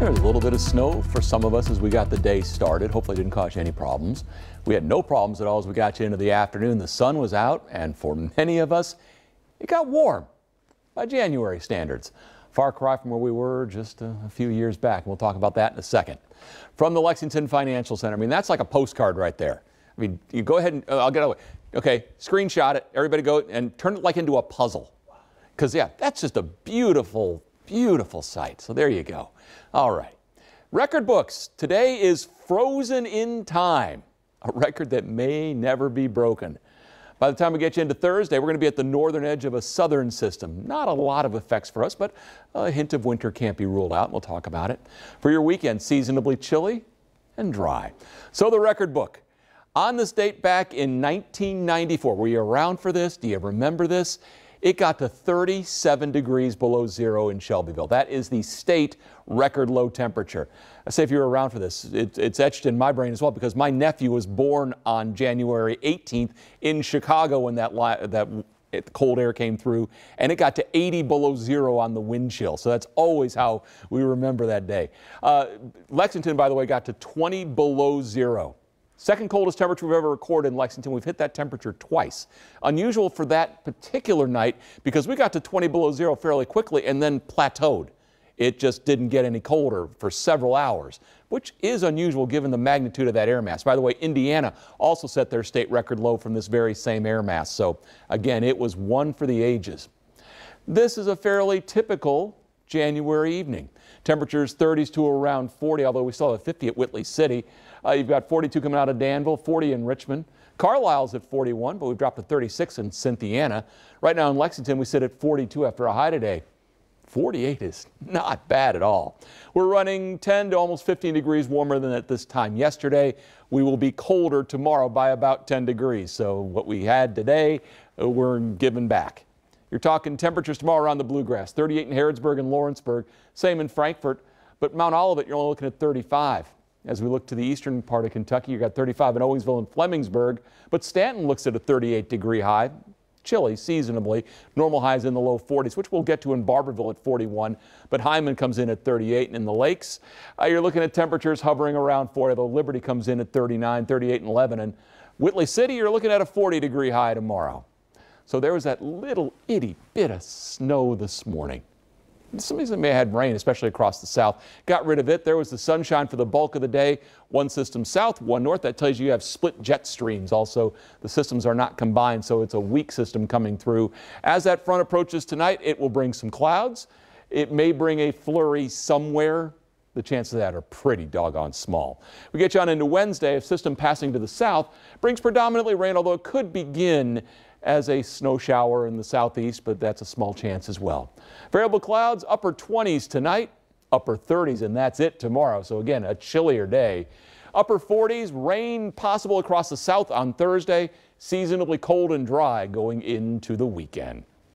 There's a little bit of snow for some of us as we got the day started. Hopefully it didn't cause you any problems. We had no problems at all as we got you into the afternoon. The sun was out, and for many of us, it got warm by January standards. Far cry from where we were just a few years back. We'll talk about that in a second. From the Lexington Financial Center, I mean, that's like a postcard right there. I mean, you go ahead and, I'll get away. Okay, screenshot it. Everybody go and turn it like into a puzzle. Because, yeah, that's just a beautiful, beautiful sight. So there you go. All right. Record books. Today is Frozen in Time, a record that may never be broken. By the time we get you into Thursday, we're going to be at the northern edge of a southern system. Not a lot of effects for us, but a hint of winter can't be ruled out. We'll talk about it. For your weekend, seasonably chilly and dry. So the record book. On this date back in 1994, were you around for this? Do you remember this? It got to 37 degrees below zero in Shelbyville. That is the state record low temperature. I say if you were around for this, it's etched in my brain as well because my nephew was born on January 18th in Chicago when that cold air came through, and it got to 80 below zero on the wind chill. So that's always how we remember that day. Lexington, by the way, got to 20 below zero. Second coldest temperature we've ever recorded in Lexington. We've hit that temperature twice. Unusual for that particular night because we got to 20 below zero fairly quickly and then plateaued. It just didn't get any colder for several hours, which is unusual given the magnitude of that air mass. By the way, Indiana also set their state record low from this very same air mass. So again, it was one for the ages. This is a fairly typical January evening. Temperatures 30s to around 40, although we still have 50 at Whitley City. You've got 42 coming out of Danville, 40 in Richmond. Carlisle's at 41, but we've dropped to 36 in Cynthiana. Right now in Lexington, we sit at 42 after a high today. 48 is not bad at all. We're running 10 to almost 15 degrees warmer than at this time yesterday. We will be colder tomorrow by about 10 degrees. So what we had today, we're giving back. You're talking temperatures tomorrow around the Bluegrass, 38 in Harrodsburg and Lawrenceburg, same in Frankfort, but Mount Olivet, you're only looking at 35. As we look to the eastern part of Kentucky, you got 35 in Owingsville and Flemingsburg, but Stanton looks at a 38-degree high. Chilly seasonably. Normal highs in the low 40s, which we'll get to in Barberville at 41, but Hyman comes in at 38. And in the lakes, you're looking at temperatures hovering around 40, though Liberty comes in at 39, 38 in Lebanon. Whitley City, you're looking at a 40-degree high tomorrow. So there was that little itty bit of snow this morning. Some of you may have had rain, especially across the south. Got rid of it. There was the sunshine for the bulk of the day. One system south, one north. That tells you have split jet streams. Also, the systems are not combined, so it's a weak system coming through. As that front approaches tonight, it will bring some clouds. It may bring a flurry somewhere. The chances of that are pretty doggone small. We get you on into Wednesday. A system passing to the south brings predominantly rain, although it could begin as a snow shower in the southeast, but that's a small chance as well. Variable clouds, upper 20s tonight, upper 30s, and that's it tomorrow. So again, a chillier day. Upper 40s, rain possible across the south on Thursday, seasonably cold and dry going into the weekend.